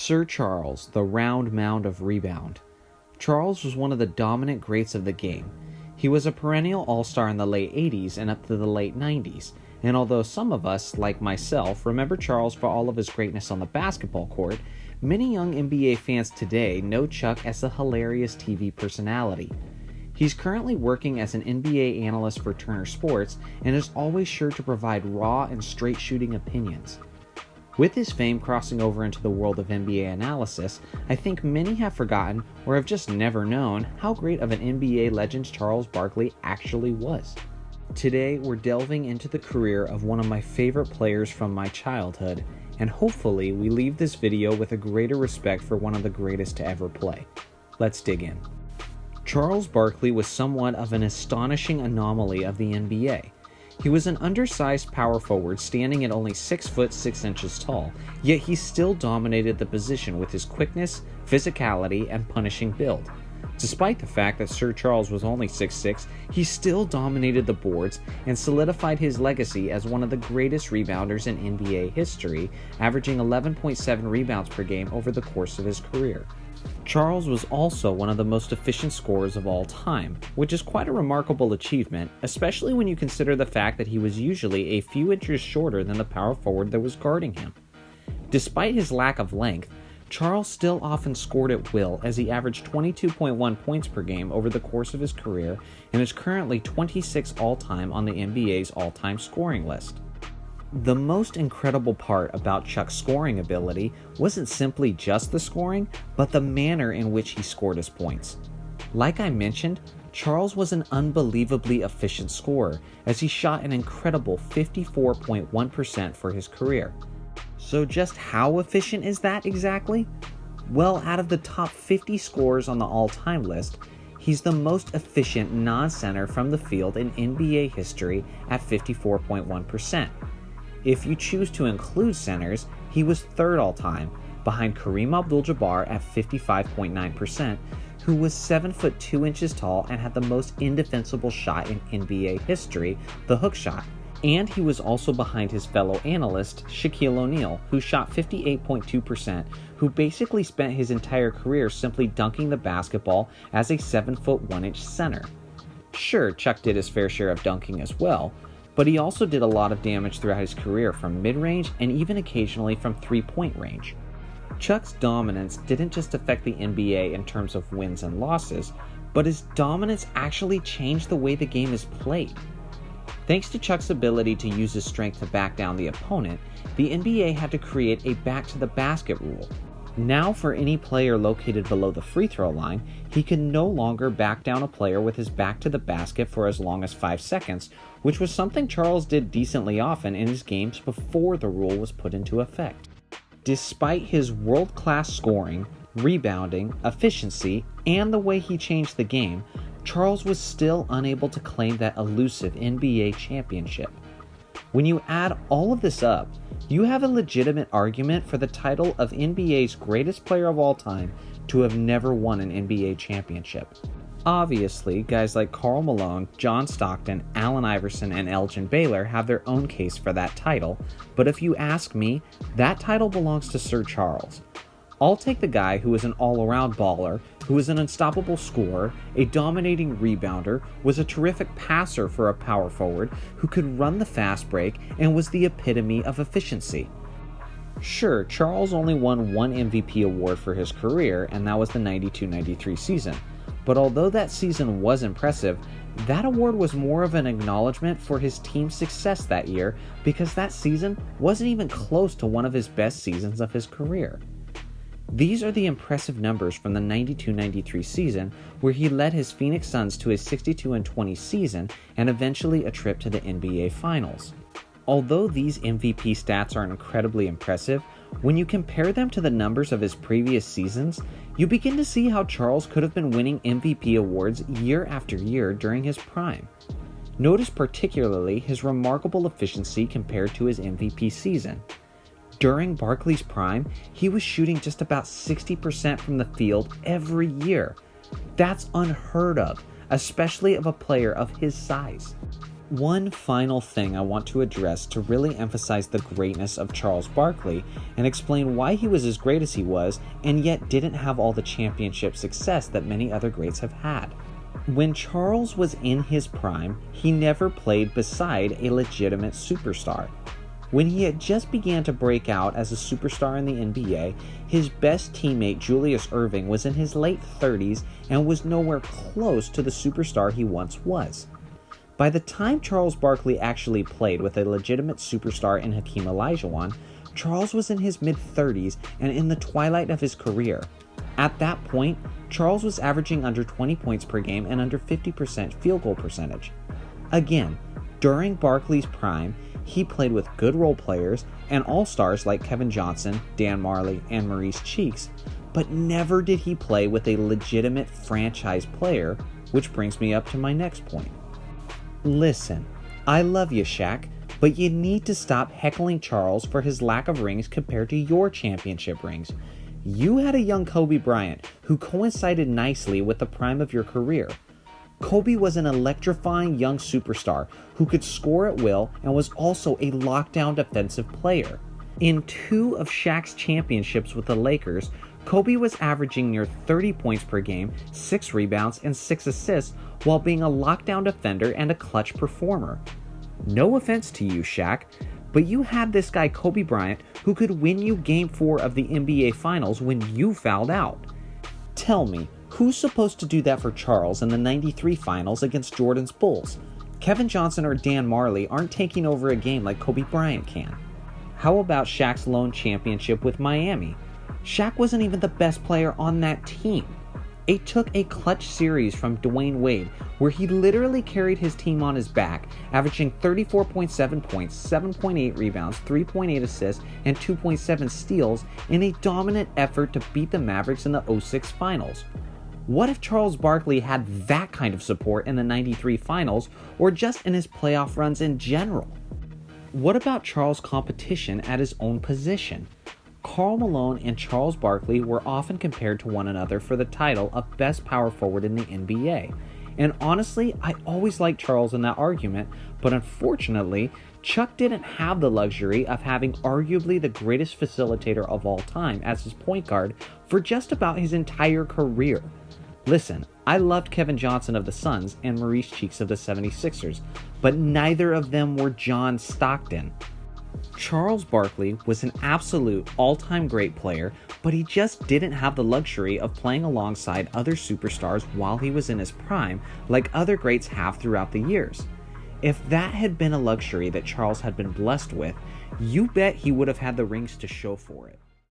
Sir Charles, the round mound of rebound. Charles was one of the dominant greats of the game. He was a perennial all-star in the late 80s and up to the late 90s, and although some of us, like myself, remember Charles for all of his greatness on the basketball court, many young NBA fans today know Chuck as a hilarious TV personality. He's currently working as an NBA analyst for Turner Sports and is always sure to provide raw and straight-shooting opinions. With his fame crossing over into the world of NBA analysis, I think many have forgotten or have just never known how great of an NBA legend Charles Barkley actually was. Today, we're delving into the career of one of my favorite players from my childhood, and hopefully we leave this video with a greater respect for one of the greatest to ever play. Let's dig in. Charles Barkley was somewhat of an astonishing anomaly of the NBA. He was an undersized power forward standing at only 6 foot 6 inches tall, yet he still dominated the position with his quickness, physicality, and punishing build. Despite the fact that Sir Charles was only 6'6", he still dominated the boards and solidified his legacy as one of the greatest rebounders in NBA history, averaging 11.7 rebounds per game over the course of his career. Charles was also one of the most efficient scorers of all time, which is quite a remarkable achievement, especially when you consider the fact that he was usually a few inches shorter than the power forward that was guarding him. Despite his lack of length, Charles still often scored at will, as he averaged 22.1 points per game over the course of his career and is currently 26th all-time on the NBA's all-time scoring list. The most incredible part about Chuck's scoring ability wasn't simply just the scoring, but the manner in which he scored his points. Like I mentioned, Charles was an unbelievably efficient scorer, as he shot an incredible 54.1% for his career. So just how efficient is that exactly? Well, out of the top 50 scorers on the all-time list, he's the most efficient non-center from the field in NBA history at 54.1%. If you choose to include centers, he was third all-time, behind Kareem Abdul-Jabbar at 55.9%, who was 7 foot 2 inches tall and had the most indefensible shot in NBA history, the hook shot. And he was also behind his fellow analyst, Shaquille O'Neal, who shot 58.2%, who basically spent his entire career simply dunking the basketball as a 7 foot 1 inch center. Sure, Chuck did his fair share of dunking as well, but he also did a lot of damage throughout his career from mid-range and even occasionally from three-point range. Chuck's dominance didn't just affect the NBA in terms of wins and losses, but his dominance actually changed the way the game is played. Thanks to Chuck's ability to use his strength to back down the opponent, the NBA had to create a back-to-the-basket rule. Now, for any player located below the free throw line, he can no longer back down a player with his back to the basket for as long as 5 seconds, which was something Charles did decently often in his games before the rule was put into effect. Despite his world-class scoring, rebounding, efficiency, and the way he changed the game, Charles was still unable to claim that elusive NBA championship. When you add all of this up, you have a legitimate argument for the title of NBA's greatest player of all time to have never won an NBA championship. Obviously, guys like Karl Malone, John Stockton, Allen Iverson, and Elgin Baylor have their own case for that title, but if you ask me, that title belongs to Sir Charles. I'll take the guy who is an all-around baller, who is an unstoppable scorer, a dominating rebounder, was a terrific passer for a power forward, who could run the fast break, and was the epitome of efficiency. Sure, Charles only won one MVP award for his career, and that was the 92-93 season. But although that season was impressive, that award was more of an acknowledgement for his team's success that year, because that season wasn't even close to one of his best seasons of his career. These are the impressive numbers from the 92-93 season, where he led his Phoenix Suns to a 62-20 season and eventually a trip to the NBA Finals. Although these MVP stats are incredibly impressive, when you compare them to the numbers of his previous seasons, you begin to see how Charles could have been winning MVP awards year after year during his prime. Notice particularly his remarkable efficiency compared to his MVP season. During Barkley's prime, he was shooting just about 60% from the field every year. That's unheard of, especially of a player of his size. One final thing I want to address to really emphasize the greatness of Charles Barkley and explain why he was as great as he was and yet didn't have all the championship success that many other greats have had. When Charles was in his prime, he never played beside a legitimate superstar. When he had just began to break out as a superstar in the NBA, his best teammate Julius Erving was in his late 30s and was nowhere close to the superstar he once was. By the time Charles Barkley actually played with a legitimate superstar in Hakeem Olajuwon, Charles was in his mid-30s and in the twilight of his career. At that point, Charles was averaging under 20 points per game and under 50% field goal percentage. Again, during Barkley's prime, he played with good role players and all-stars like Kevin Johnson, Dan Marley, and Maurice Cheeks, but never did he play with a legitimate franchise player, which brings me up to my next point. Listen, I love you, Shaq, but you need to stop heckling Charles for his lack of rings compared to your championship rings. You had a young Kobe Bryant who coincided nicely with the prime of your career. Kobe was an electrifying young superstar who could score at will and was also a lockdown defensive player. In 2 of Shaq's championships with the Lakers, Kobe was averaging near 30 points per game, 6 rebounds, and 6 assists while being a lockdown defender and a clutch performer. No offense to you, Shaq, but you had this guy Kobe Bryant who could win you Game 4 of the NBA Finals when you fouled out. Tell me, who's supposed to do that for Charles in the '93 Finals against Jordan's Bulls? Kevin Johnson or Dan Marley aren't taking over a game like Kobe Bryant can. How about Shaq's lone championship with Miami? Shaq wasn't even the best player on that team. It took a clutch series from Dwayne Wade where he literally carried his team on his back, averaging 34.7 points, 7.8 rebounds, 3.8 assists, and 2.7 steals in a dominant effort to beat the Mavericks in the '06 Finals. What if Charles Barkley had that kind of support in the '93 Finals or just in his playoff runs in general? What about Charles' competition at his own position? Karl Malone and Charles Barkley were often compared to one another for the title of best power forward in the NBA. And honestly, I always liked Charles in that argument, but unfortunately, Chuck didn't have the luxury of having arguably the greatest facilitator of all time as his point guard for just about his entire career. Listen, I loved Kevin Johnson of the Suns and Maurice Cheeks of the 76ers, but neither of them were John Stockton. Charles Barkley was an absolute all-time great player, but he just didn't have the luxury of playing alongside other superstars while he was in his prime like other greats have throughout the years. If that had been a luxury that Charles had been blessed with, you bet he would have had the rings to show for it.